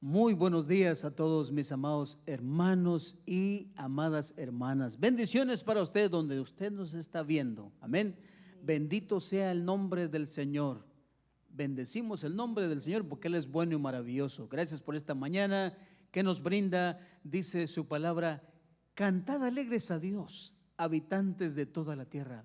Muy buenos días a todos mis amados hermanos y amadas hermanas. Bendiciones para usted donde usted nos está viendo. Amén. Bendito sea el nombre del Señor. Bendecimos el nombre del Señor porque Él es bueno y maravilloso. Gracias por esta mañana que nos brinda. Dice su palabra: cantad alegres a Dios, habitantes de toda la tierra.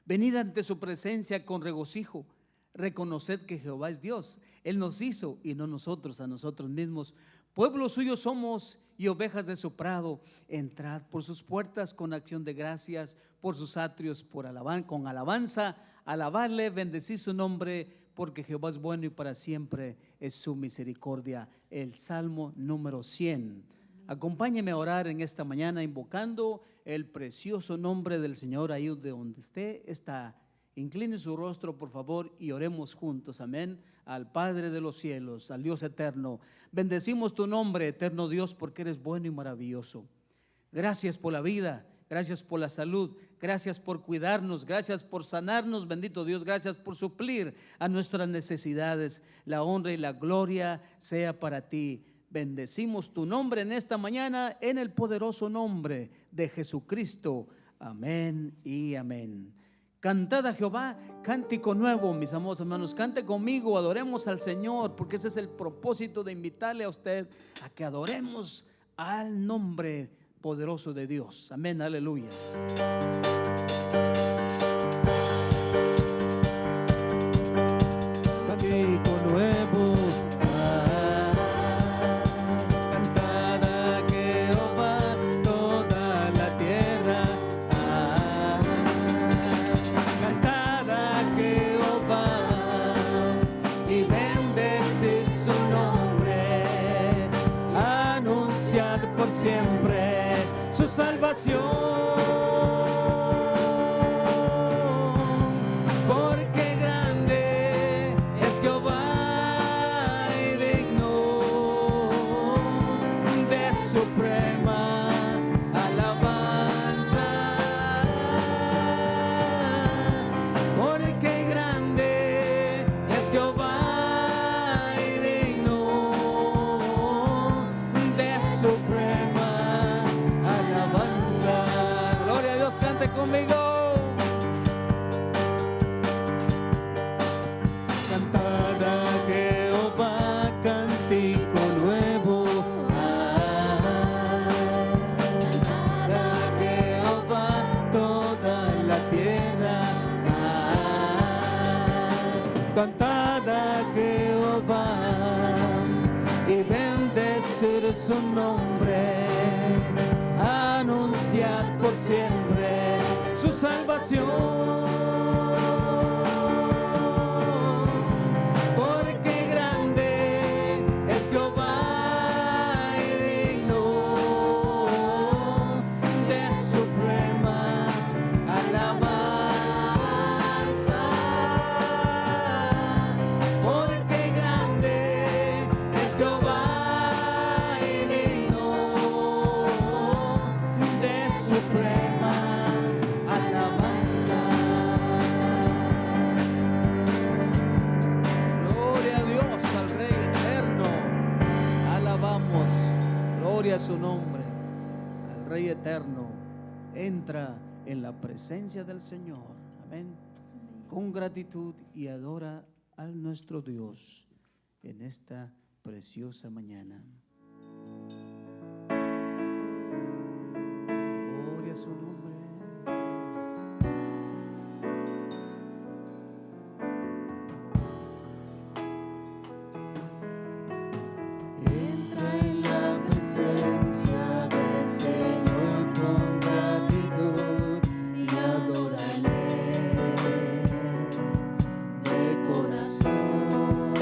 Venid ante su presencia con regocijo. Reconoced que Jehová es Dios. Él nos hizo y no nosotros a nosotros mismos. Pueblo suyo somos y ovejas de su prado. Entrad por sus puertas con acción de gracias, por sus atrios con alabanza. Alabadle, bendecid su nombre, porque Jehová es bueno y para siempre es su misericordia. El Salmo número 100. Acompáñeme a orar en esta mañana invocando el precioso nombre del Señor. Ahí de donde usted está, incline su rostro por favor y oremos juntos. Amén. Al Padre de los cielos, al Dios eterno, bendecimos tu nombre, eterno Dios, porque eres bueno y maravilloso. Gracias por la vida, gracias por la salud, gracias por cuidarnos, gracias por sanarnos, bendito Dios, gracias por suplir a nuestras necesidades. La honra y la gloria sea para ti. Bendecimos tu nombre en esta mañana en el poderoso nombre de Jesucristo. Amén y amén. Cantad a Jehová, cántico nuevo, mis amados hermanos. Cante conmigo, adoremos al Señor, porque ese es el propósito de invitarle a usted a que adoremos al nombre poderoso de Dios. Amén, aleluya. Cántico nuevo. Siempre su salvación, porque grande es Jehová y digno de suprema alabanza, porque grande es Jehová y digno de suprema. Conmigo. Cantad a Jehová, cántico nuevo. Cantad a Jehová toda la tierra. Cantad a Jehová y bendecir su nombre. Anunciar por siempre su salvación, porque grande es Jehová y digno de suprema alabanza, porque grande es Jehová y digno de suprema alabanza. Gloria a Dios, al Rey eterno. Alabamos, gloria a su nombre, al Rey eterno. Entra en la presencia del Señor, amén, con gratitud y adora a nuestro Dios en esta preciosa mañana. Gloria a su nombre. Entra en la presencia del Señor con gratitud y adórale de corazón.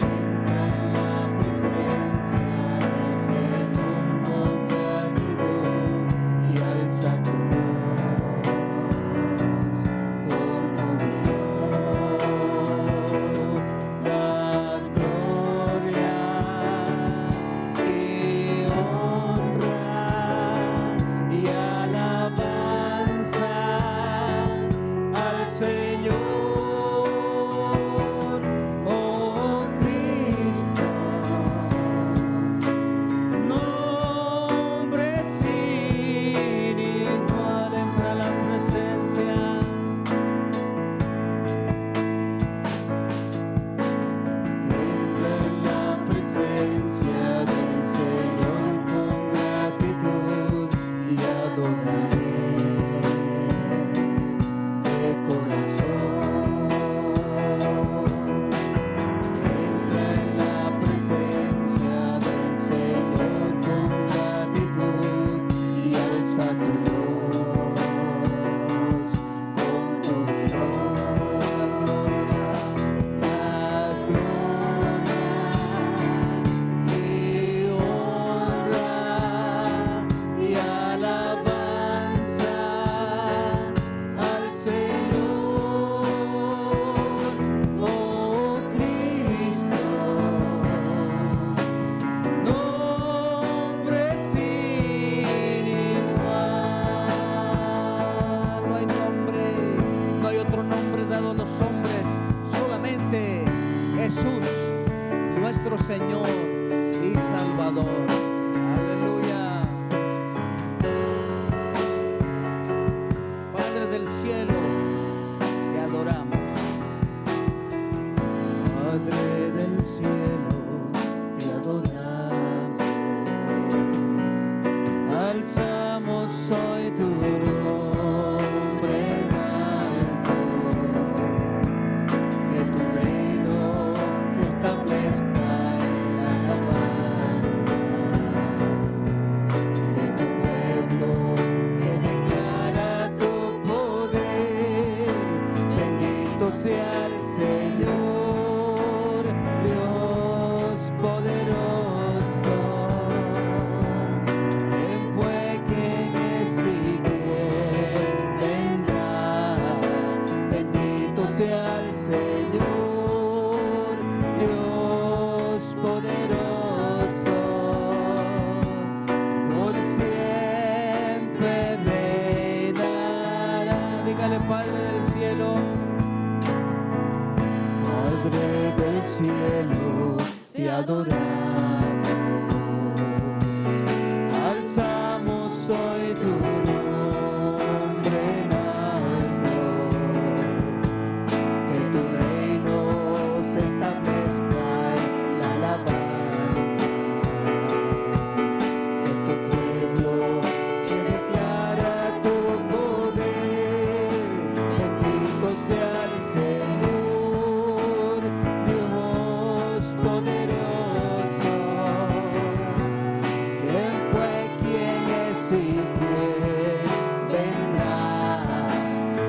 Entra en la presencia del Señor con gratitud. Jesús, nuestro Señor y Salvador. Aleluya. Padre del cielo, te adoramos. Padre del cielo, te adoramos. Alzamos hoy tu nombre en alto. Que tu reino se establezca en la alabanza de tu pueblo que declara tu poder. Bendito sea el Señor, Dios poderoso. ¿Quién fue, quién es y quién vendrá? Bendito sea el Señor, Dios poderoso. Por siempre reinará. Dígale, Padre del cielo. Padre del cielo, te adoramos. Alzamos hoy tu nombre en alto. Que tu reino se establezca en la alabanza de tu pueblo que declara tu poder. Bendito sea el Señor, Dios poderoso. ¿Quién fue, quién es y quién vendrá?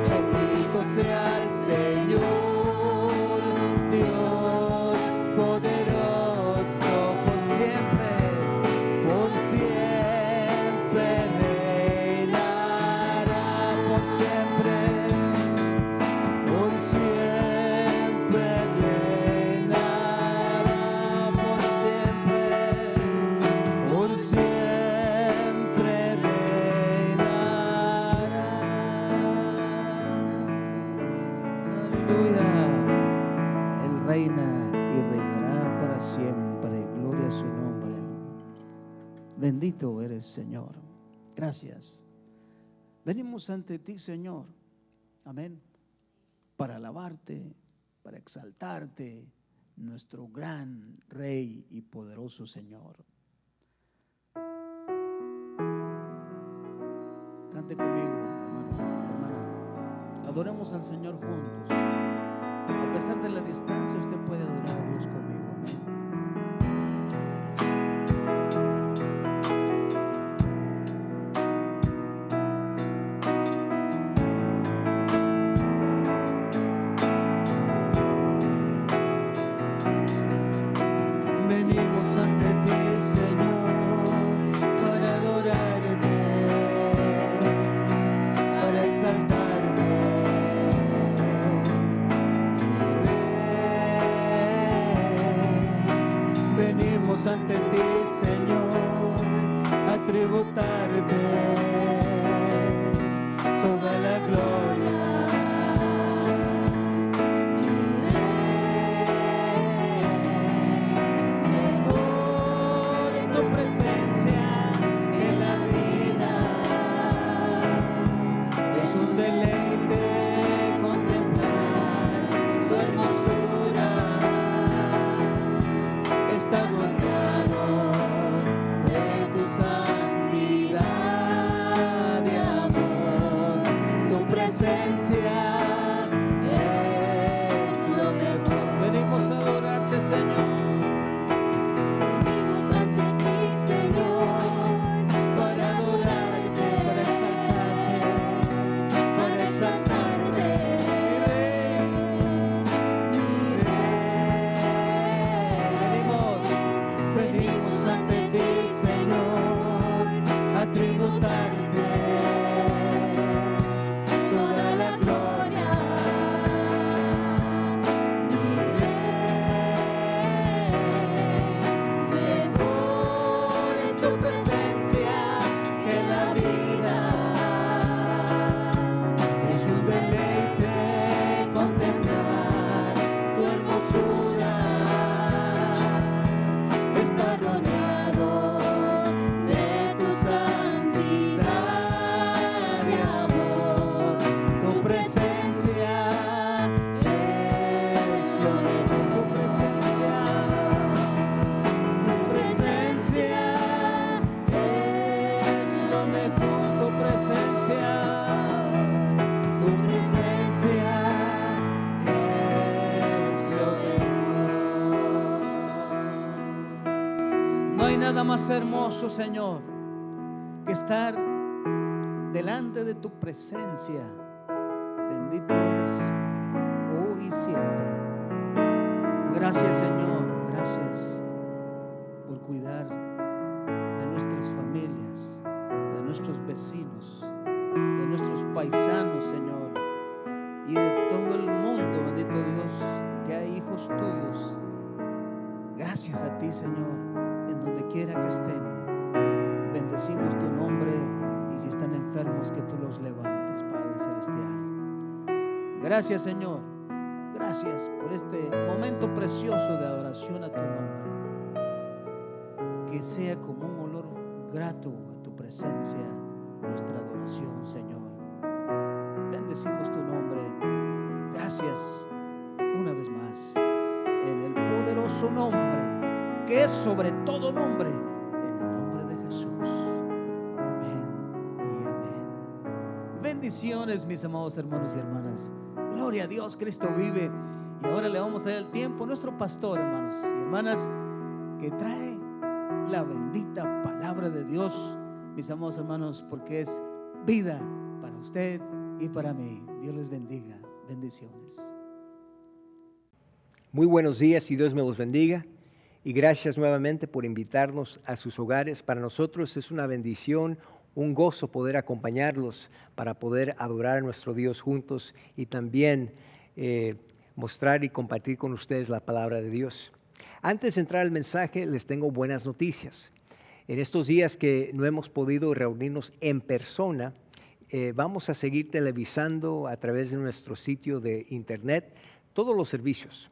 Bendito sea el Señor, Dios poderoso. Por siempre reinará, por siempre reinará, por siempre reinará. Aleluya. Él reina y reinará para siempre. Gloria a su nombre. Bendito eres, Señor. Gracias. Venimos ante ti, Señor. Amén. Para alabarte, para exaltarte, nuestro gran Rey y poderoso Señor. Cante conmigo, hermano, hermana. Adoremos al Señor juntos. A pesar de la distancia, usted puede adorar a Dios conmigo. Amén. Venimos ante ti, Señor, para adorarte, para exaltarte. Venimos ante ti, Señor, a tributarte toda la gloria. Mejor es tu presencia en la vida. Es un deleite contemplar tu hermosura. Está rodeado de tu santidad. hay nada más hermoso, Señor, que estar delante de tu presencia. Bendito eres hoy y siempre. Gracias, Señor, gracias por cuidar de nuestras familias, de nuestros vecinos, de nuestros paisanos, Señor, y de todo el mundo, bendito Dios, que hay hijos tuyos. Gracias a ti, Señor, en donde quiera que estén. Bendecimos tu nombre, y si están enfermos, que tú los levantes, Padre Celestial. Gracias, Señor. Gracias por este momento precioso de adoración a tu nombre. Que sea como un olor grato a tu presencia, nuestra adoración, Señor. Bendecimos tu nombre. Gracias una vez más, en el poderoso nombre, que es sobre todo nombre, en el nombre de Jesús. Amén y amén. Bendiciones, mis amados hermanos y hermanas. Gloria a Dios, Cristo vive. Y ahora le vamos a dar el tiempo a nuestro pastor, hermanos y hermanas, que trae la bendita palabra de Dios, mis amados hermanos, porque es vida para usted y para mí. Dios les bendiga. Bendiciones. Muy buenos días y Dios me los bendiga. Y gracias nuevamente por invitarnos a sus hogares. Para nosotros es una bendición, un gozo poder acompañarlos para poder adorar a nuestro Dios juntos y también mostrar y compartir con ustedes la palabra de Dios. Antes de entrar al mensaje, les tengo buenas noticias. En estos días que no hemos podido reunirnos en persona, vamos a seguir televisando a través de nuestro sitio de internet todos los servicios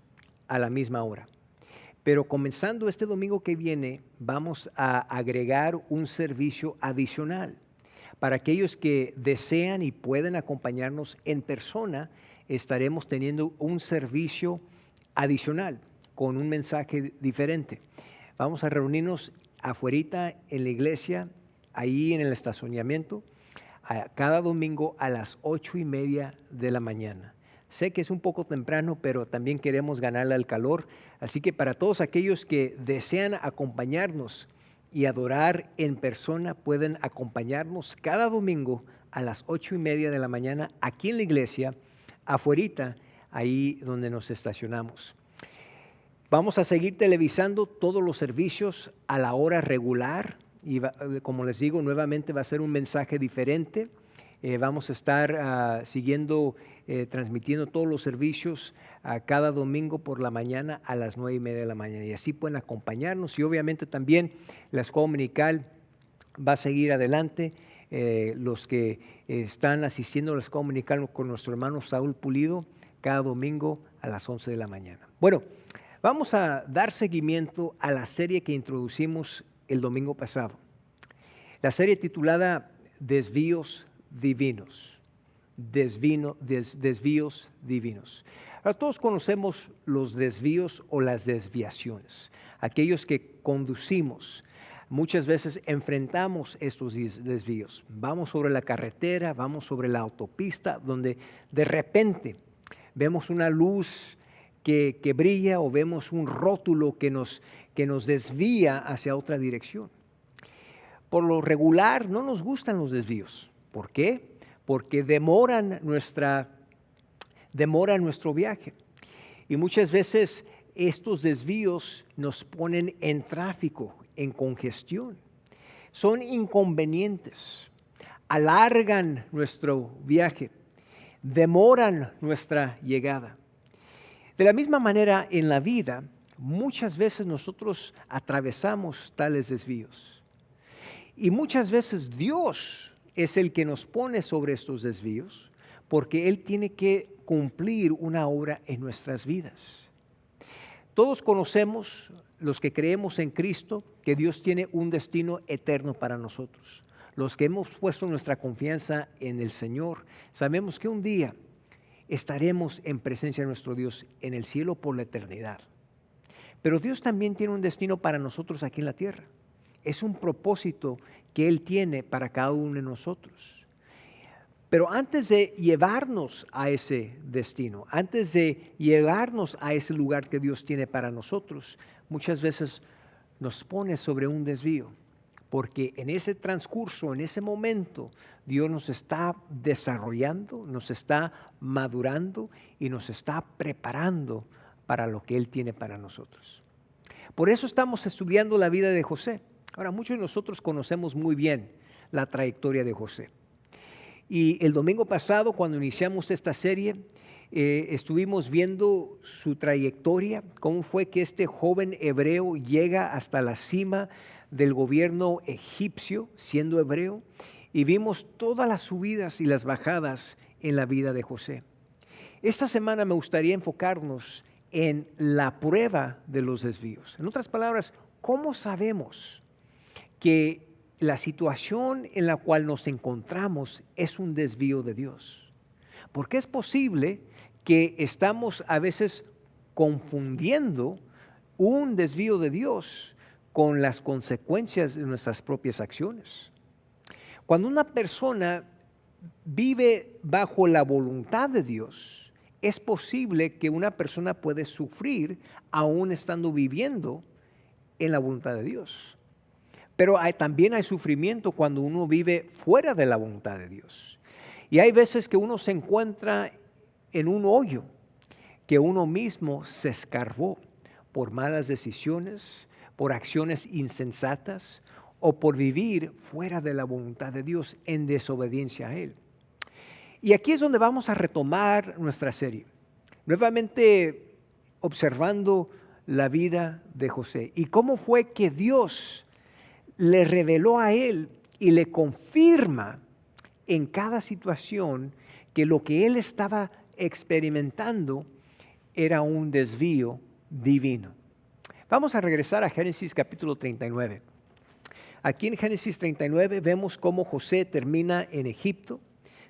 a la misma hora. Pero comenzando este domingo que viene, vamos a agregar un servicio adicional. Para aquellos que desean y pueden acompañarnos en persona, estaremos teniendo un servicio adicional con un mensaje diferente. Vamos a reunirnos afuerita en la iglesia, ahí en el estacionamiento, cada domingo a las 8:30 de la mañana. Sé que es un poco temprano, pero también queremos ganarle al calor. Así que para todos aquellos que desean acompañarnos y adorar en persona, pueden acompañarnos cada domingo a las 8:30 de la mañana aquí en la iglesia, afuerita, ahí donde nos estacionamos. Vamos a seguir televisando todos los servicios a la hora regular y como les digo, nuevamente va a ser un mensaje diferente. Vamos a estar transmitiendo todos los servicios cada domingo por la mañana a las 9:30 de la mañana. Y así pueden acompañarnos. Y obviamente también la escuela dominical va a seguir adelante. Los que están asistiendo a la escuela dominical con nuestro hermano Saúl Pulido, cada domingo a las 11 de la mañana. Bueno, vamos a dar seguimiento a la serie que introducimos el domingo pasado. La serie titulada Desvíos Divinos. Desvíos divinos. Ahora, todos conocemos los desvíos o las desviaciones. Aquellos que conducimos, muchas veces enfrentamos estos desvíos. Vamos sobre la carretera, vamos sobre la autopista, donde de repente vemos una luz que brilla o vemos un rótulo que nos desvía hacia otra dirección. Por lo regular no nos gustan los desvíos. ¿Por qué? Porque demoran nuestro viaje. Y muchas veces estos desvíos nos ponen en tráfico, en congestión. Son inconvenientes, alargan nuestro viaje, demoran nuestra llegada. De la misma manera, en la vida, muchas veces nosotros atravesamos tales desvíos. Y muchas veces Dios es el que nos pone sobre estos desvíos, porque Él tiene que cumplir una obra en nuestras vidas. Todos conocemos, los que creemos en Cristo, que Dios tiene un destino eterno para nosotros. Los que hemos puesto nuestra confianza en el Señor, sabemos que un día estaremos en presencia de nuestro Dios en el cielo por la eternidad. Pero Dios también tiene un destino para nosotros aquí en la tierra. Es un propósito que Él tiene para cada uno de nosotros. Pero antes de llevarnos a ese destino, antes de llevarnos a ese lugar que Dios tiene para nosotros, muchas veces nos pone sobre un desvío, porque en ese transcurso, en ese momento, Dios nos está desarrollando, nos está madurando y nos está preparando para lo que Él tiene para nosotros. Por eso estamos estudiando la vida de José. Ahora, muchos de nosotros conocemos muy bien la trayectoria de José. Y el domingo pasado, cuando iniciamos esta serie, estuvimos viendo su trayectoria, cómo fue que este joven hebreo llega hasta la cima del gobierno egipcio, siendo hebreo, y vimos todas las subidas y las bajadas en la vida de José. Esta semana me gustaría enfocarnos en la prueba de los desvíos. En otras palabras, ¿cómo sabemos que la situación en la cual nos encontramos es un desvío de Dios? Porque es posible que estamos a veces confundiendo un desvío de Dios con las consecuencias de nuestras propias acciones. Cuando una persona vive bajo la voluntad de Dios, es posible que una persona puede sufrir aún estando viviendo en la voluntad de Dios. Pero también hay sufrimiento cuando uno vive fuera de la voluntad de Dios. Y hay veces que uno se encuentra en un hoyo que uno mismo se escarbó por malas decisiones, por acciones insensatas o por vivir fuera de la voluntad de Dios en desobediencia a Él. Y aquí es donde vamos a retomar nuestra serie, nuevamente observando la vida de José y cómo fue que Dios le reveló a él y le confirma en cada situación que lo que él estaba experimentando era un desvío divino. Vamos a regresar a Génesis capítulo 39. Aquí en Génesis 39 vemos cómo José termina en Egipto.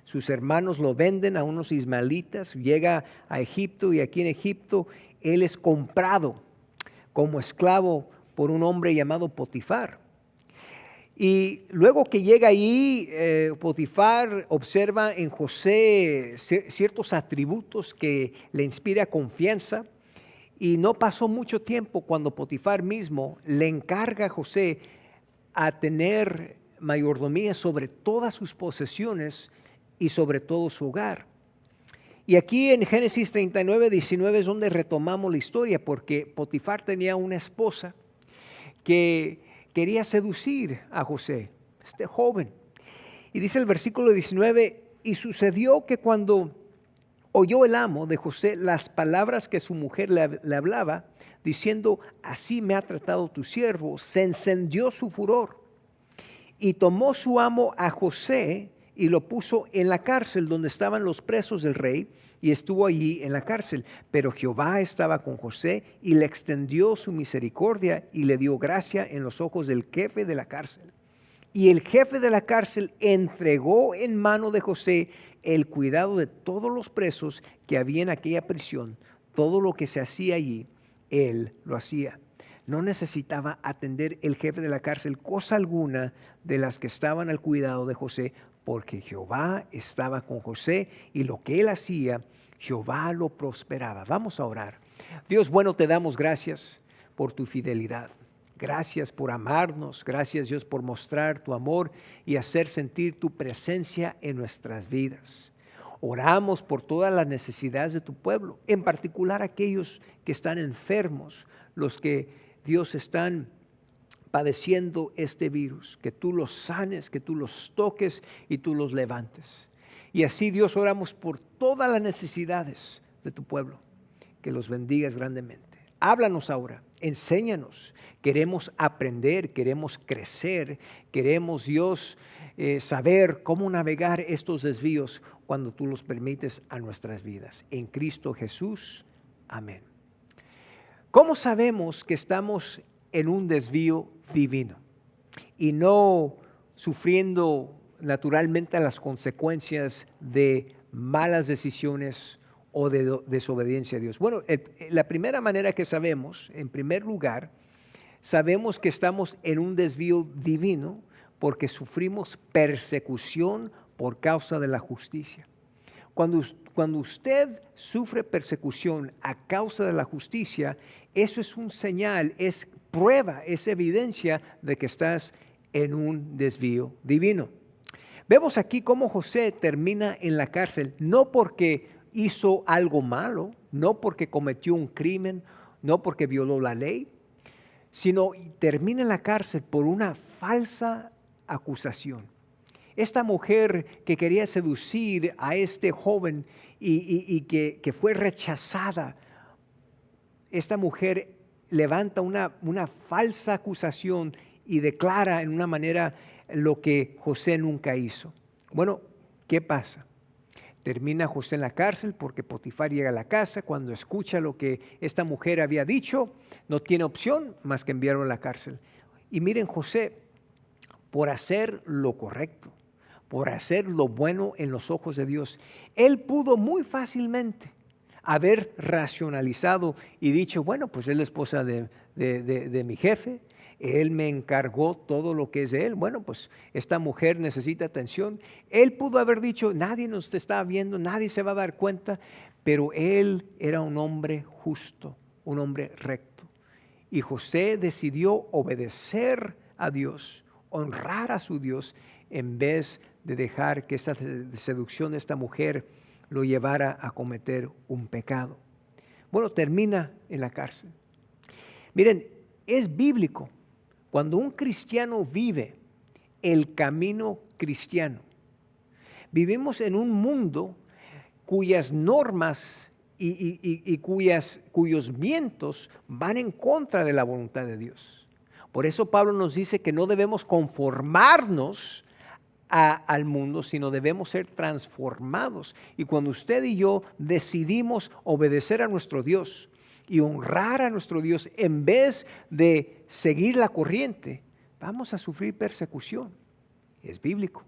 Sus hermanos lo venden a unos ismaelitas, llega a Egipto y aquí en Egipto él es comprado como esclavo por un hombre llamado Potifar. Y luego que llega allí, Potifar observa en José ciertos atributos que le inspira confianza. Y no pasó mucho tiempo cuando Potifar mismo le encarga a José a tener mayordomía sobre todas sus posesiones y sobre todo su hogar. Y aquí en Génesis 39, 19 es donde retomamos la historia, porque Potifar tenía una esposa que quería seducir a José, este joven. Y dice el versículo 19, y sucedió que cuando oyó el amo de José las palabras que su mujer le hablaba, diciendo, así me ha tratado tu siervo, se encendió su furor. Y tomó su amo a José y lo puso en la cárcel donde estaban los presos del rey, y estuvo allí en la cárcel. Pero Jehová estaba con José y le extendió su misericordia y le dio gracia en los ojos del jefe de la cárcel. Y el jefe de la cárcel entregó en mano de José el cuidado de todos los presos que había en aquella prisión. Todo lo que se hacía allí, él lo hacía. No necesitaba atender el jefe de la cárcel cosa alguna de las que estaban al cuidado de José, porque Jehová estaba con José y lo que él hacía, Jehová lo prosperaba. Vamos a orar. Dios bueno, te damos gracias por tu fidelidad. Gracias por amarnos. Gracias, Dios, por mostrar tu amor y hacer sentir tu presencia en nuestras vidas. Oramos por todas las necesidades de tu pueblo, en particular aquellos que están enfermos, los que, Dios, están padeciendo este virus, que tú los sanes, que tú los toques y tú los levantes. Y así, Dios, oramos por todas las necesidades de tu pueblo, que los bendigas grandemente. Háblanos ahora, enséñanos. Queremos aprender, queremos crecer, queremos, Dios, saber cómo navegar estos desvíos cuando tú los permites a nuestras vidas. En Cristo Jesús, amén. ¿Cómo sabemos que estamos en un desvío divino y no sufriendo naturalmente las consecuencias de malas decisiones o de desobediencia a Dios? Bueno, la primera manera que sabemos, en primer lugar, sabemos que estamos en un desvío divino porque sufrimos persecución por causa de la justicia. Cuando usted sufre persecución a causa de la justicia, eso es un señal, es prueba, es evidencia de que estás en un desvío divino. Vemos aquí cómo José termina en la cárcel, no porque hizo algo malo, no porque cometió un crimen, no porque violó la ley, sino termina en la cárcel por una falsa acusación. Esta mujer que quería seducir a este joven y que fue rechazada, esta mujer levanta una falsa acusación y declara en una manera lo que José nunca hizo. Bueno, ¿qué pasa? Termina José en la cárcel porque Potifar llega a la casa. Cuando escucha lo que esta mujer había dicho, no tiene opción más que enviarlo a la cárcel. Y miren, José, por hacer lo correcto, por hacer lo bueno en los ojos de Dios, él pudo muy fácilmente haber racionalizado y dicho, bueno, pues es la esposa de mi jefe, él me encargó todo lo que es de él, bueno, pues esta mujer necesita atención. Él pudo haber dicho, nadie nos está viendo, nadie se va a dar cuenta, pero él era un hombre justo, un hombre recto. Y José decidió obedecer a Dios, honrar a su Dios, en vez de dejar que esta seducción de esta mujer lo llevara a cometer un pecado. Bueno, termina en la cárcel. Miren, es bíblico. Cuando un cristiano vive el camino cristiano, vivimos en un mundo cuyas normas y cuyos vientos van en contra de la voluntad de Dios. Por eso Pablo nos dice que no debemos conformarnos al mundo, sino debemos ser transformados. Y cuando usted y yo decidimos obedecer a nuestro Dios y honrar a nuestro Dios en vez de seguir la corriente, vamos a sufrir persecución. Es bíblico.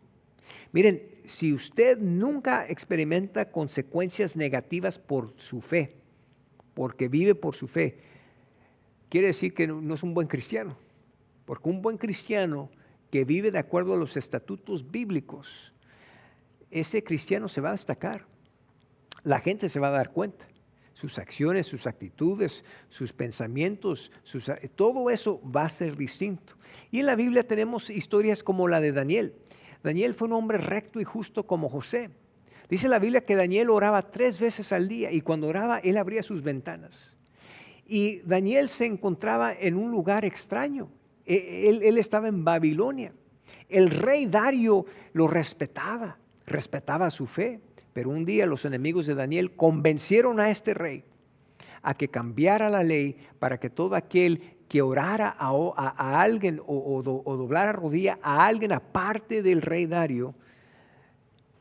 Miren, si usted nunca experimenta consecuencias negativas por su fe, porque vive por su fe, quiere decir que no es un buen cristiano. Porque un buen cristiano que vive de acuerdo a los estatutos bíblicos, ese cristiano se va a destacar. La gente se va a dar cuenta. Sus acciones, sus actitudes, sus pensamientos, todo eso va a ser distinto. Y en la Biblia tenemos historias como la de Daniel. Daniel fue un hombre recto y justo como José. Dice la Biblia que Daniel oraba 3 veces al día y cuando oraba él abría sus ventanas. Y Daniel se encontraba en un lugar extraño. Él estaba en Babilonia. El rey Dario lo respetaba su fe. Pero un día los enemigos de Daniel convencieron a este rey a que cambiara la ley para que todo aquel que orara a alguien o doblara rodilla a alguien aparte del rey Dario,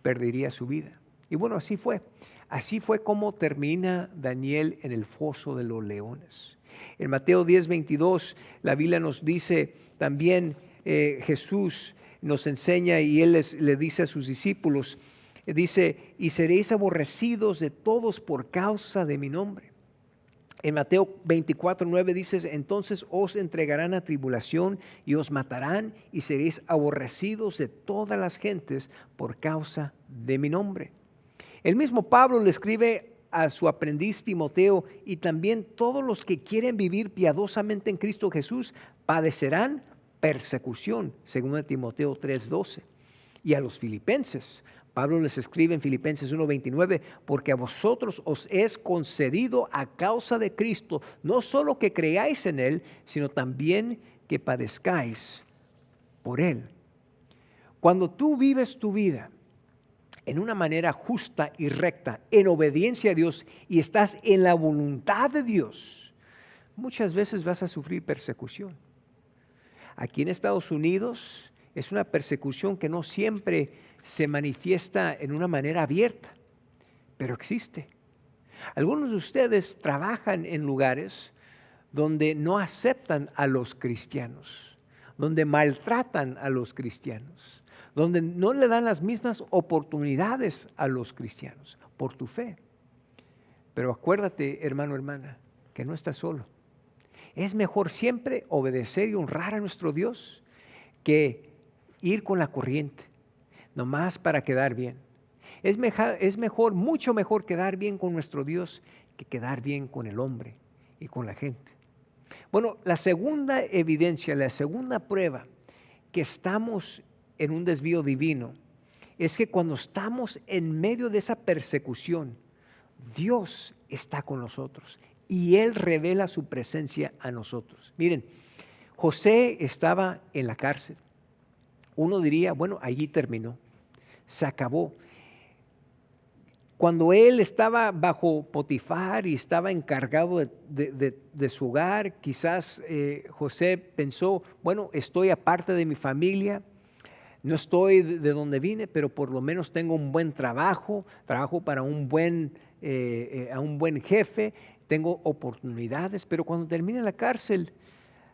perdería su vida. Y bueno, así fue. Así fue como termina Daniel en el foso de los leones. En Mateo 10:22, la Biblia nos dice también, Jesús nos enseña y él le dice a sus discípulos, dice, y seréis aborrecidos de todos por causa de mi nombre. En Mateo 24:9 dice, entonces os entregarán a tribulación y os matarán y seréis aborrecidos de todas las gentes por causa de mi nombre. El mismo Pablo le escribe a su aprendiz Timoteo, y también todos los que quieren vivir piadosamente en Cristo Jesús padecerán persecución, según Timoteo 3:12. Y a los filipenses, Pablo les escribe en Filipenses 1:29, porque a vosotros os es concedido a causa de Cristo, no solo que creáis en Él, sino también que padezcáis por Él. Cuando tú vives tu vida en una manera justa y recta, en obediencia a Dios, y estás en la voluntad de Dios, muchas veces vas a sufrir persecución. Aquí en Estados Unidos es una persecución que no siempre se manifiesta en una manera abierta, pero existe. Algunos de ustedes trabajan en lugares donde no aceptan a los cristianos, donde maltratan a los cristianos, donde no le dan las mismas oportunidades a los cristianos por tu fe. Pero acuérdate, hermano, hermana, que no estás solo. Es mejor siempre obedecer y honrar a nuestro Dios que ir con la corriente, nomás para quedar bien. Es mejor, mucho mejor quedar bien con nuestro Dios que quedar bien con el hombre y con la gente. Bueno, la segunda evidencia, la segunda prueba que estamos en un desvío divino es que cuando estamos en medio de esa persecución, Dios está con nosotros y Él revela su presencia a nosotros. Miren, José estaba en la cárcel. Uno diría, bueno, allí terminó, se acabó. Cuando él estaba bajo Potifar y estaba encargado de su hogar, quizás José pensó, bueno, estoy aparte de mi familia, no estoy de donde vine, pero por lo menos tengo un buen trabajo para un buen jefe, tengo oportunidades, pero cuando termine la cárcel,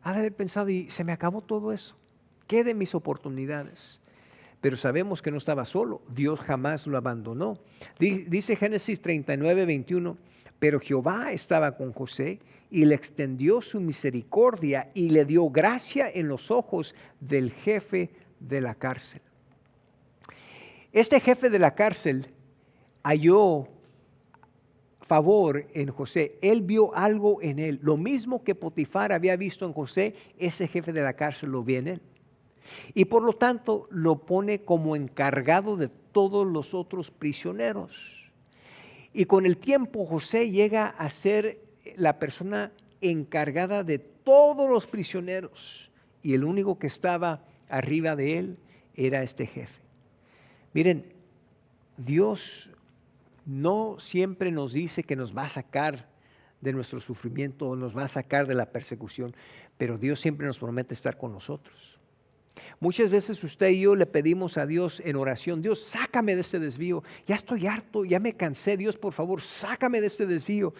ha de haber pensado, y se me acabó todo eso, ¿qué de mis oportunidades? Pero sabemos que no estaba solo, Dios jamás lo abandonó. Dice Génesis 39:21, pero Jehová estaba con José y le extendió su misericordia y le dio gracia en los ojos del jefe de la cárcel. Este jefe de la cárcel halló favor en José. Él vio algo en él. Lo mismo que Potifar había visto en José, ese jefe de la cárcel lo vio en él. Y por lo tanto lo pone como encargado de todos los otros prisioneros. Y con el tiempo José llega a ser la persona encargada de todos los prisioneros. Y el único que estaba arriba de él era este jefe. Miren, Dios no siempre nos dice que nos va a sacar de nuestro sufrimiento o nos va a sacar de la persecución, pero Dios siempre nos promete estar con nosotros. Muchas veces usted y yo le pedimos a Dios en oración, Dios, sácame de este desvío, ya estoy harto, ya me cansé, Dios, por favor, sácame de este desvío.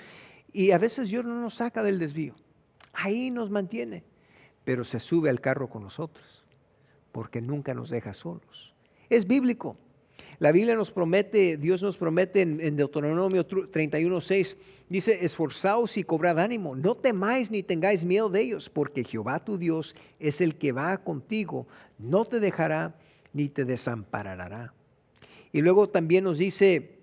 Y a veces Dios no nos saca del desvío, ahí nos mantiene, pero se sube al carro con nosotros, porque nunca nos deja solos. Es bíblico. La Biblia nos promete, Dios nos promete en Deuteronomio 31:6, dice, esforzaos y cobrad ánimo, no temáis ni tengáis miedo de ellos, porque Jehová tu Dios es el que va contigo, no te dejará ni te desamparará. Y luego también nos dice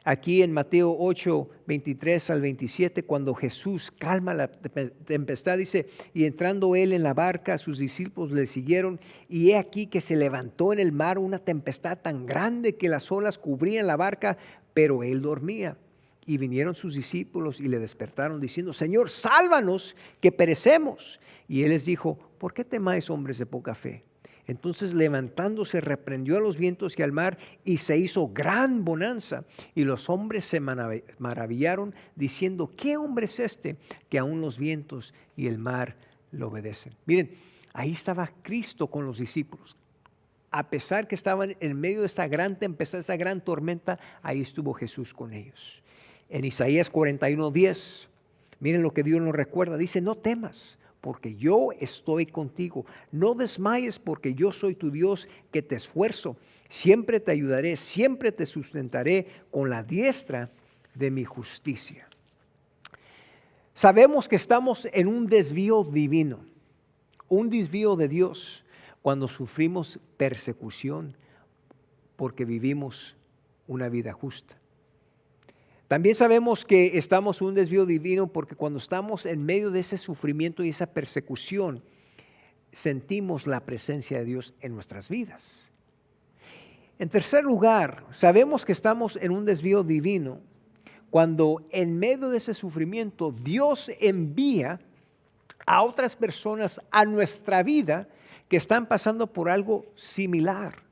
aquí en Mateo 8:23-27, cuando Jesús calma la tempestad, dice, y entrando él en la barca, sus discípulos le siguieron, y he aquí que se levantó en el mar una tempestad tan grande que las olas cubrían la barca, pero él dormía. Y vinieron sus discípulos y le despertaron diciendo, Señor, sálvanos, que perecemos. Y él les dijo, ¿por qué temáis, hombres de poca fe? Entonces levantándose reprendió a los vientos y al mar y se hizo gran bonanza. Y los hombres se maravillaron diciendo, ¿qué hombre es este que aún los vientos y el mar le obedecen? Miren, ahí estaba Cristo con los discípulos. A pesar que estaban en medio de esta gran tempestad, esta gran tormenta, ahí estuvo Jesús con ellos. En Isaías 41:10, miren lo que Dios nos recuerda. Dice, no temas, porque yo estoy contigo. No desmayes, porque yo soy tu Dios que te esfuerzo. Siempre te ayudaré, siempre te sustentaré con la diestra de mi justicia. Sabemos que estamos en un desvío divino, un desvío de Dios cuando sufrimos persecución porque vivimos una vida justa. También sabemos que estamos en un desvío divino porque cuando estamos en medio de ese sufrimiento y esa persecución, sentimos la presencia de Dios en nuestras vidas. En tercer lugar, sabemos que estamos en un desvío divino cuando en medio de ese sufrimiento Dios envía a otras personas a nuestra vida que están pasando por algo similar.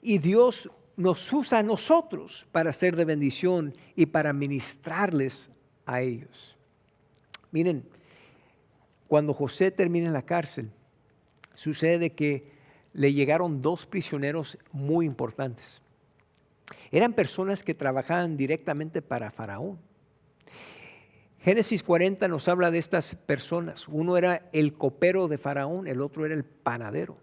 Y Dios nos usa a nosotros para ser de bendición y para ministrarles a ellos. Miren, cuando José termina en la cárcel, sucede que le llegaron dos prisioneros muy importantes. Eran personas que trabajaban directamente para Faraón. Génesis 40 nos habla de estas personas. Uno era el copero de Faraón, el otro era el panadero.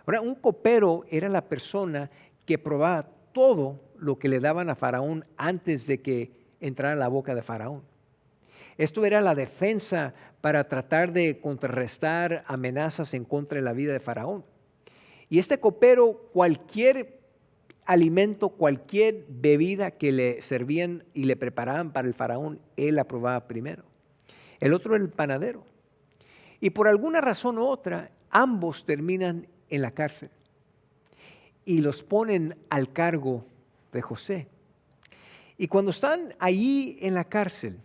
Ahora, un copero era la persona que probaba todo lo que le daban a Faraón antes de que entrara a la boca de Faraón. Esto era la defensa para tratar de contrarrestar amenazas en contra de la vida de Faraón. Y este copero, cualquier alimento, cualquier bebida que le servían y le preparaban para el Faraón, él la probaba primero. El otro era el panadero. Y por alguna razón u otra, ambos terminan en la cárcel y los ponen al cargo de José. Y cuando están allí en la cárcel,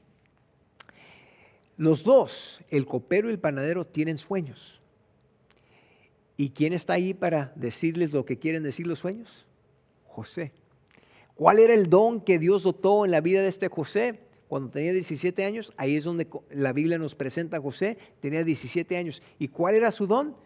los dos, el copero y el panadero, tienen sueños. ¿Y quién está ahí para decirles lo que quieren decir los sueños? José. ¿Cuál era el don que Dios dotó en la vida de este José? Cuando tenía 17 años, ahí es donde la Biblia nos presenta a José, tenía 17 años. ¿Y cuál era su don?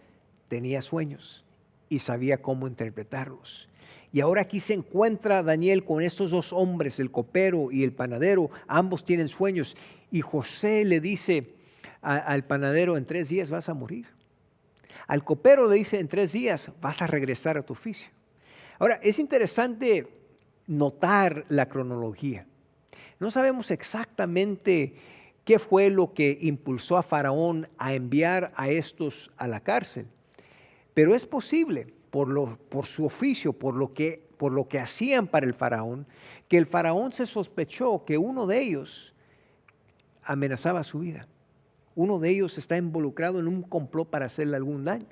Tenía sueños y sabía cómo interpretarlos. Y ahora aquí se encuentra Daniel con estos dos hombres, el copero y el panadero, ambos tienen sueños. Y José le dice al panadero, en 3 días vas a morir. Al copero le dice, en 3 días vas a regresar a tu oficio. Ahora, es interesante notar la cronología. No sabemos exactamente qué fue lo que impulsó a Faraón a enviar a estos a la cárcel, pero es posible, por su oficio, por lo que hacían para el Faraón, que el Faraón se sospechó que uno de ellos amenazaba su vida. Uno de ellos está involucrado en un complot para hacerle algún daño.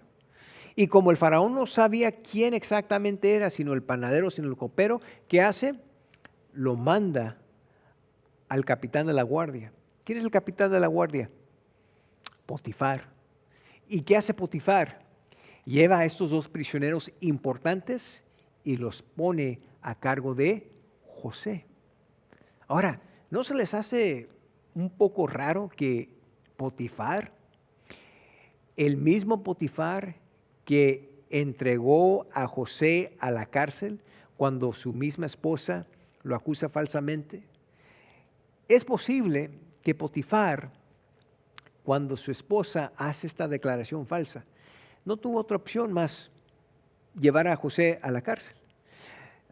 Y como el Faraón no sabía quién exactamente era, sino el panadero, sino el copero, ¿qué hace? Lo manda al capitán de la guardia. ¿Quién es el capitán de la guardia? Potifar. ¿Y qué hace Potifar? Lleva a estos dos prisioneros importantes y los pone a cargo de José. Ahora, ¿no se les hace un poco raro que Potifar, el mismo Potifar que entregó a José a la cárcel cuando su misma esposa lo acusa falsamente? Es posible que Potifar, cuando su esposa hace esta declaración falsa, no tuvo otra opción más llevar a José a la cárcel.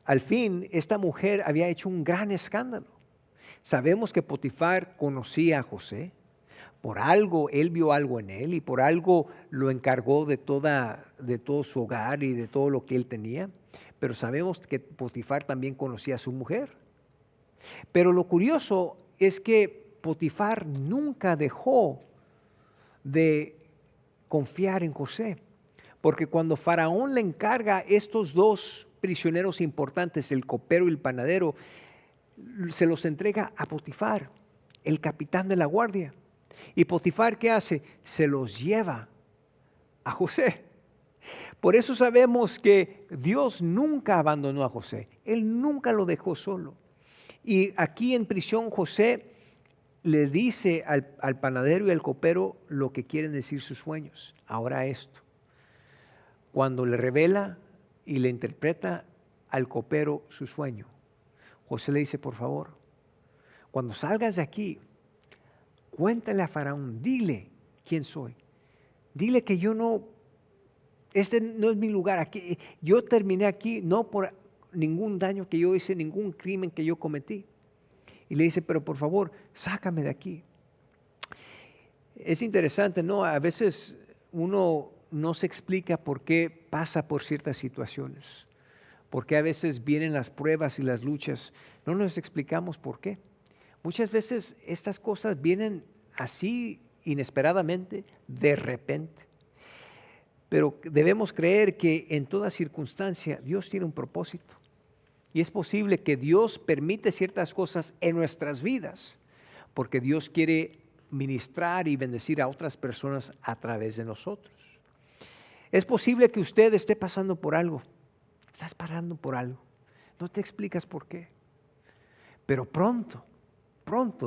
Al fin, esta mujer había hecho un gran escándalo. Sabemos que Potifar conocía a José. Por algo, él vio algo en él y por algo lo encargó de todo su hogar y de todo lo que él tenía. Pero sabemos que Potifar también conocía a su mujer. Pero lo curioso es que Potifar nunca dejó de confiar en José, porque cuando Faraón le encarga estos dos prisioneros importantes, el copero y el panadero, se los entrega a Potifar, el capitán de la guardia. ¿Y Potifar qué hace? Se los lleva a José. Por eso sabemos que Dios nunca abandonó a José, Él nunca lo dejó solo. Y aquí en prisión José le dice al panadero y al copero lo que quieren decir sus sueños. Ahora esto, cuando le revela y le interpreta al copero su sueño, José le dice, por favor, cuando salgas de aquí, cuéntale a Faraón, dile quién soy. Dile que este no es mi lugar, aquí, yo terminé aquí no por ningún daño que yo hice, ningún crimen que yo cometí. Y le dice, pero por favor, sácame de aquí. Es interesante, ¿no? A veces uno no se explica por qué pasa por ciertas situaciones, por qué a veces vienen las pruebas y las luchas. No nos explicamos por qué. Muchas veces estas cosas vienen así inesperadamente, de repente. Pero debemos creer que en toda circunstancia Dios tiene un propósito. Y es posible que Dios permite ciertas cosas en nuestras vidas, porque Dios quiere ministrar y bendecir a otras personas a través de nosotros. Es posible que usted esté pasando por algo, estás pasando por algo, no te explicas por qué, pero pronto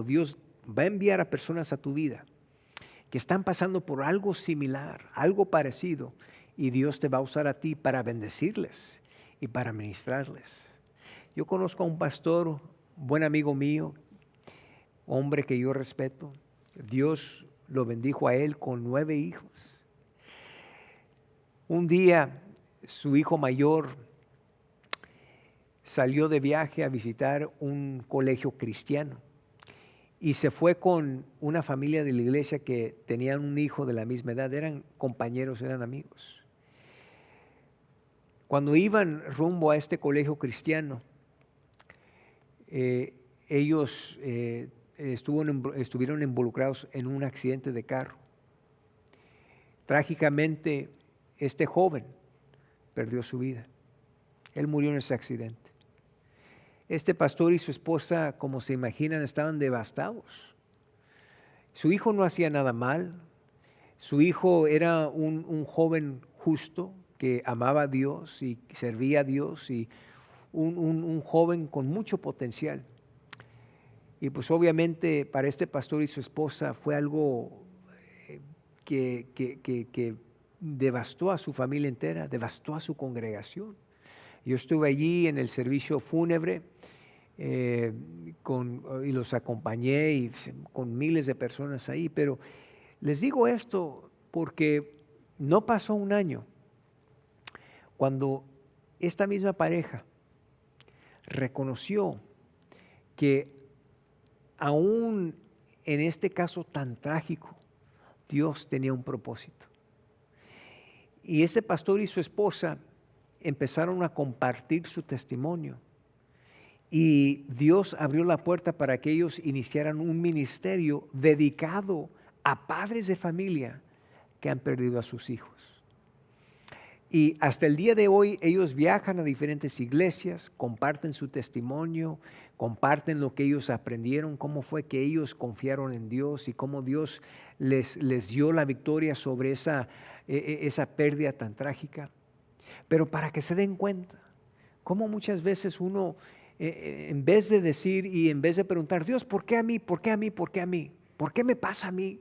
Dios va a enviar a personas a tu vida que están pasando por algo similar, algo parecido, y Dios te va a usar a ti para bendecirles y para ministrarles. Yo conozco a un pastor, buen amigo mío, hombre que yo respeto. Dios lo bendijo a él con 9 hijos. Un día su hijo mayor salió de viaje a visitar un colegio cristiano y se fue con una familia de la iglesia que tenían un hijo de la misma edad, eran compañeros, eran amigos. Cuando iban rumbo a este colegio cristiano, ellos estuvieron involucrados en un accidente de carro Trágicamente, este joven perdió su vida. Él murió en ese accidente. Este pastor y su esposa, como se imaginan, estaban devastados. Su hijo no hacía nada mal. Su hijo era un joven justo que amaba a Dios y servía a Dios, y un joven con mucho potencial. Y pues obviamente para este pastor y su esposa fue algo que devastó a su familia entera, devastó a su congregación. Yo estuve allí en el servicio fúnebre y los acompañé y con miles de personas ahí, pero les digo esto porque no pasó un año cuando esta misma pareja reconoció que aún en este caso tan trágico, Dios tenía un propósito. Y este pastor y su esposa empezaron a compartir su testimonio. Y Dios abrió la puerta para que ellos iniciaran un ministerio dedicado a padres de familia que han perdido a sus hijos. Y hasta el día de hoy ellos viajan a diferentes iglesias, comparten su testimonio, comparten lo que ellos aprendieron, cómo fue que ellos confiaron en Dios y cómo Dios les dio la victoria sobre esa pérdida tan trágica. Pero para que se den cuenta, cómo muchas veces uno, en vez de decir y en vez de preguntar, Dios, ¿por qué a mí? ¿Por qué a mí? ¿Por qué a mí? ¿Por qué me pasa a mí?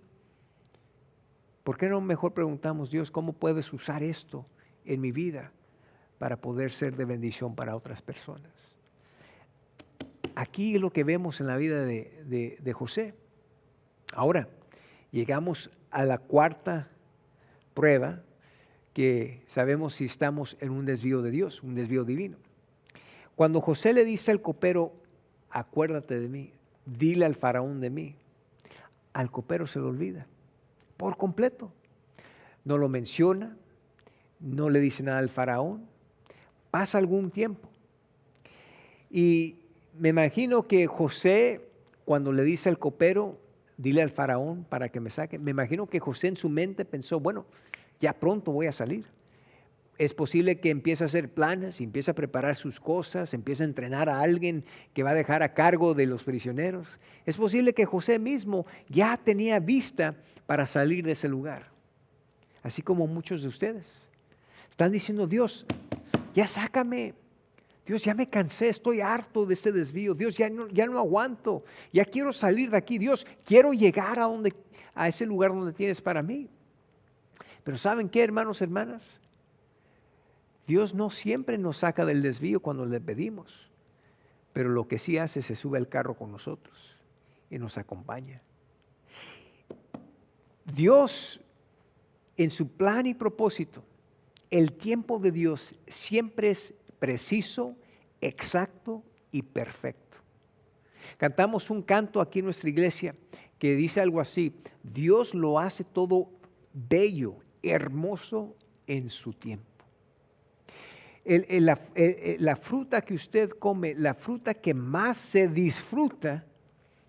¿Por qué no mejor preguntamos, Dios, ¿cómo puedes usar esto en mi vida para poder ser de bendición para otras personas? Aquí es lo que vemos en la vida de José. Ahora, llegamos a la cuarta prueba, que sabemos si estamos en un desvío de Dios, un desvío divino. Cuando José le dice al copero, acuérdate de mí, dile al faraón de mí, al copero se lo olvida por completo. No lo menciona, no le dice nada al faraón. Pasa algún tiempo. Y me imagino que José, cuando le dice al copero, dile al faraón para que me saque, me imagino que José en su mente pensó, bueno, ya pronto voy a salir. Es posible que empiece a hacer planes, empiece a preparar sus cosas, empiece a entrenar a alguien que va a dejar a cargo de los prisioneros. Es posible que José mismo ya tenía vista para salir de ese lugar. Así como muchos de ustedes están diciendo, Dios, ya sácame. Dios, ya me cansé, estoy harto de este desvío. Dios, ya no aguanto, ya quiero salir de aquí. Dios, quiero llegar a ese lugar donde tienes para mí. Pero ¿saben qué, hermanos, hermanas? Dios no siempre nos saca del desvío cuando le pedimos, pero lo que sí hace, se sube al carro con nosotros y nos acompaña. Dios, en su plan y propósito, el tiempo de Dios siempre es preciso, exacto y perfecto. Cantamos un canto aquí en nuestra iglesia que dice algo así: Dios lo hace todo bello, hermoso en su tiempo. La fruta que usted come, la fruta que más se disfruta,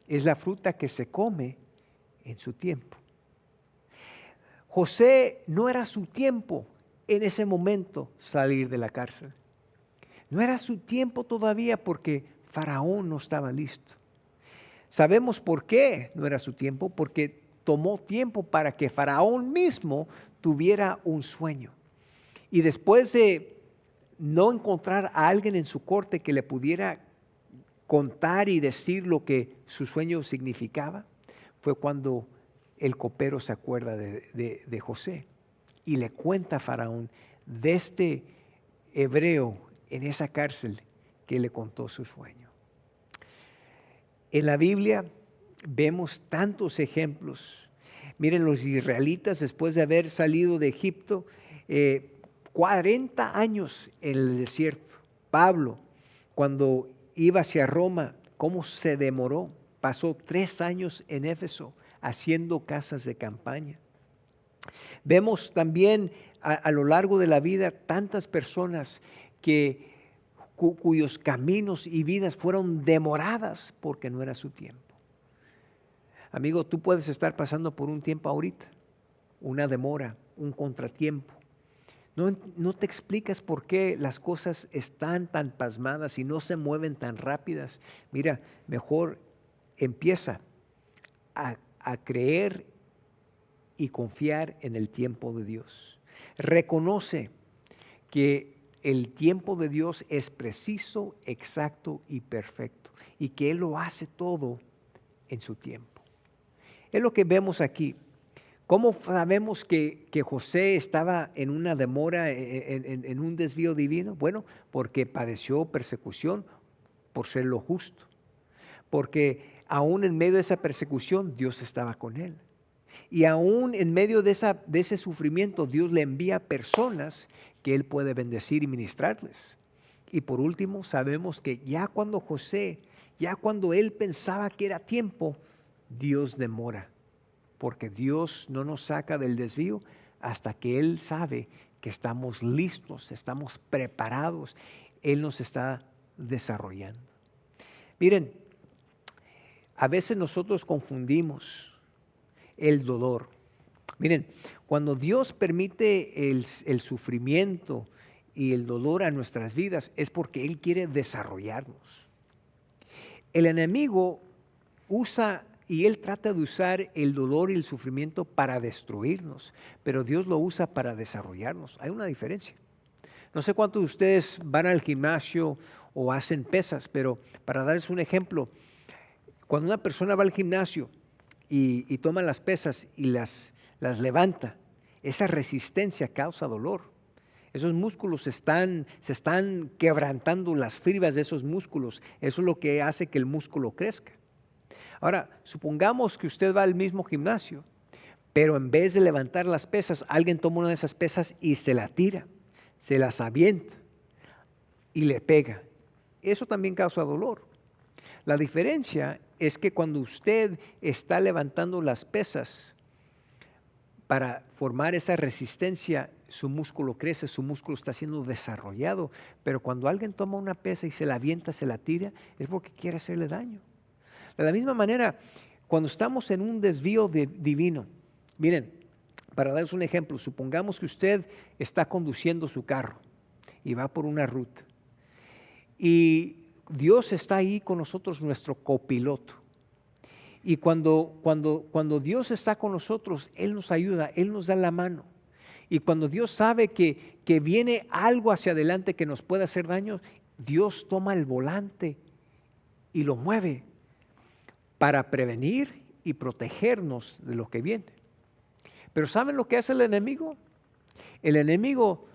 es la fruta que se come en su tiempo. José no era su tiempo en ese momento salir de la cárcel. No era su tiempo todavía porque Faraón no estaba listo. Sabemos por qué no era su tiempo, porque tomó tiempo para que Faraón mismo tuviera un sueño. Y después de no encontrar a alguien en su corte que le pudiera contar y decir lo que su sueño significaba, fue cuando el copero se acuerda de José y le cuenta a Faraón de este hebreo en esa cárcel que le contó su sueño. En la Biblia vemos tantos ejemplos. Miren, los israelitas, después de haber salido de Egipto, 40 años en el desierto. Pablo, cuando iba hacia Roma, ¿cómo se demoró? Pasó 3 años en Éfeso haciendo casas de campaña. Vemos también a lo largo de la vida tantas personas cuyos caminos y vidas fueron demoradas porque no era su tiempo. Amigo, tú puedes estar pasando por un tiempo ahorita, una demora un contratiempo. No te explicas por qué las cosas están tan pasmadas y no se mueven tan rápidas. Mira, mejor empieza a creer y confiar en el tiempo de Dios. Reconoce que el tiempo de Dios es preciso, exacto y perfecto, y que Él lo hace todo en su tiempo. Es lo que vemos aquí. ¿Cómo sabemos que José estaba en una demora, en un desvío divino? Bueno, porque padeció persecución por ser lo justo. Porque aún en medio de esa persecución, Dios estaba con él. Y aún en medio de ese sufrimiento, Dios le envía personas que él puede bendecir y ministrarles. Y por último, sabemos que ya cuando él pensaba que era tiempo, Dios demora. Porque Dios no nos saca del desvío hasta que Él sabe que estamos listos, estamos preparados. Él nos está desarrollando. Miren, a veces nosotros confundimos el dolor. Miren, cuando Dios permite el sufrimiento y el dolor a nuestras vidas es porque Él quiere desarrollarnos. El enemigo él trata de usar el dolor y el sufrimiento para destruirnos, pero Dios lo usa para desarrollarnos. Hay una diferencia. No sé cuántos de ustedes van al gimnasio o hacen pesas, pero para darles un ejemplo, cuando una persona va al gimnasio y toma las pesas y las levanta, esa resistencia causa dolor. Esos músculos se están quebrantando, las fibras de esos músculos. Eso es lo que hace que el músculo crezca. Ahora, supongamos que usted va al mismo gimnasio, pero en vez de levantar las pesas, alguien toma una de esas pesas y se la tira, se las avienta y le pega. Eso también causa dolor. La diferencia es que cuando usted está levantando las pesas para formar esa resistencia, su músculo crece, su músculo está siendo desarrollado, pero cuando alguien toma una pesa y se la avienta, se la tira, es porque quiere hacerle daño. De la misma manera, cuando estamos en un desvío divino, miren, para darles un ejemplo, supongamos que usted está conduciendo su carro y va por una ruta y Dios está ahí con nosotros, nuestro copiloto. Y cuando Dios está con nosotros, Él nos ayuda, Él nos da la mano. Y cuando Dios sabe que viene algo hacia adelante que nos puede hacer daño, Dios toma el volante y lo mueve para prevenir y protegernos de lo que viene. Pero ¿saben lo que hace el enemigo? El enemigo,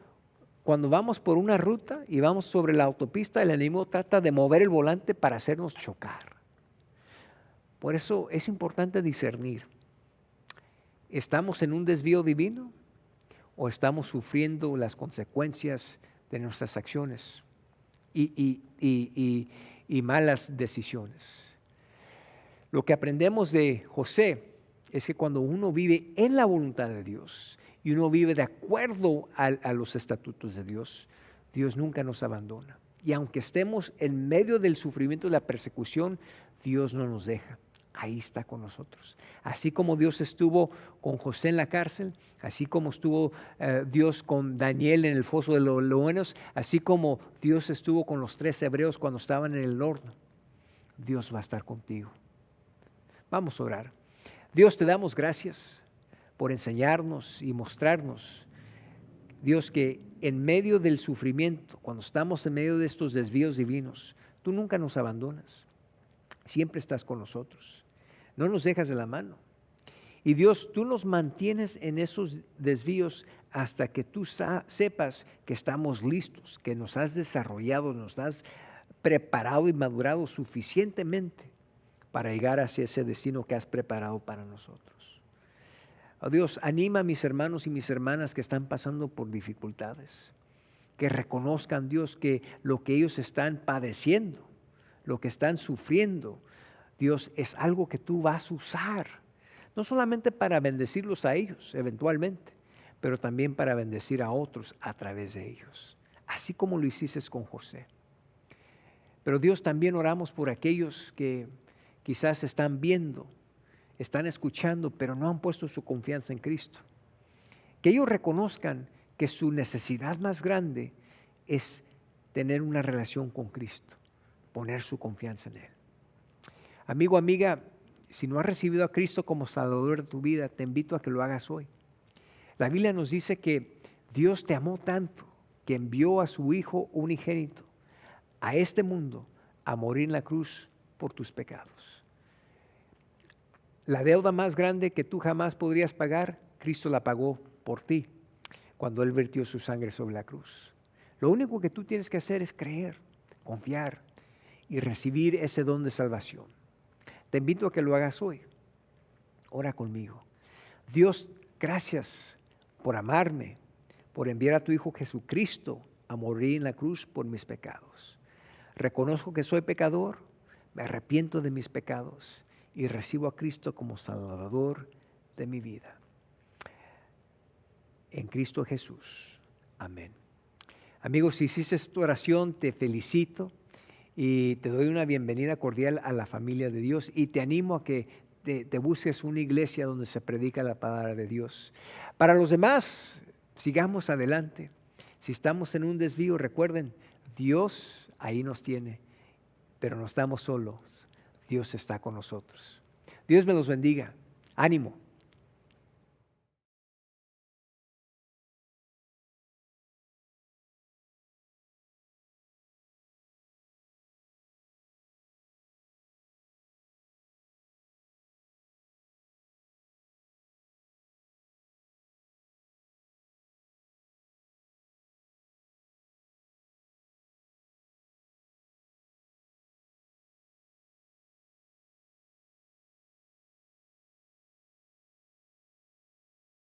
cuando vamos por una ruta y vamos sobre la autopista, el enemigo trata de mover el volante para hacernos chocar. Por eso es importante discernir. ¿Estamos en un desvío divino o estamos sufriendo las consecuencias de nuestras acciones y malas decisiones? Lo que aprendemos de José es que cuando uno vive en la voluntad de Dios y uno vive de acuerdo a los estatutos de Dios, Dios nunca nos abandona. Y aunque estemos en medio del sufrimiento y la persecución, Dios no nos deja. Ahí está con nosotros. Así como Dios estuvo con José en la cárcel, así como estuvo Dios con Daniel en el foso de los leones, así como Dios estuvo con los 3 hebreos cuando estaban en el horno, Dios va a estar contigo. Vamos a orar. Dios, te damos gracias por enseñarnos y mostrarnos, Dios, que en medio del sufrimiento, cuando estamos en medio de estos desvíos divinos, tú nunca nos abandonas. Siempre estás con nosotros. No nos dejas de la mano. Y Dios, tú nos mantienes en esos desvíos hasta que tú sepas que estamos listos, que nos has desarrollado, nos has preparado y madurado suficientemente para llegar hacia ese destino que has preparado para nosotros. Oh Dios, anima a mis hermanos y mis hermanas que están pasando por dificultades, que reconozcan, Dios, que lo que ellos están padeciendo, lo que están sufriendo, Dios, es algo que tú vas a usar, no solamente para bendecirlos a ellos eventualmente, pero también para bendecir a otros a través de ellos, así como lo hiciste con José. Pero Dios, también oramos por aquellos que quizás están viendo, están escuchando, pero no han puesto su confianza en Cristo. Que ellos reconozcan que su necesidad más grande es tener una relación con Cristo, poner su confianza en Él. Amigo, amiga, si no has recibido a Cristo como Salvador de tu vida, te invito a que lo hagas hoy. La Biblia nos dice que Dios te amó tanto que envió a su Hijo unigénito a este mundo a morir en la cruz por tus pecados. La deuda más grande que tú jamás podrías pagar, Cristo la pagó por ti cuando Él vertió su sangre sobre la cruz. Lo único que tú tienes que hacer es creer, confiar y recibir ese don de salvación. Te invito a que lo hagas hoy. Ora conmigo. Dios, gracias por amarme, por enviar a tu Hijo Jesucristo a morir en la cruz por mis pecados. Reconozco que soy pecador, me arrepiento de mis pecados y recibo a Cristo como Salvador de mi vida. En Cristo Jesús. Amén. Amigos, si hiciste esta oración, te felicito y te doy una bienvenida cordial a la familia de Dios y te animo a que te busques una iglesia donde se predica la palabra de Dios. Para los demás, sigamos adelante. Si estamos en un desvío, recuerden, Dios ahí nos tiene, pero no estamos solos. Dios está con nosotros. Dios me los bendiga. Ánimo.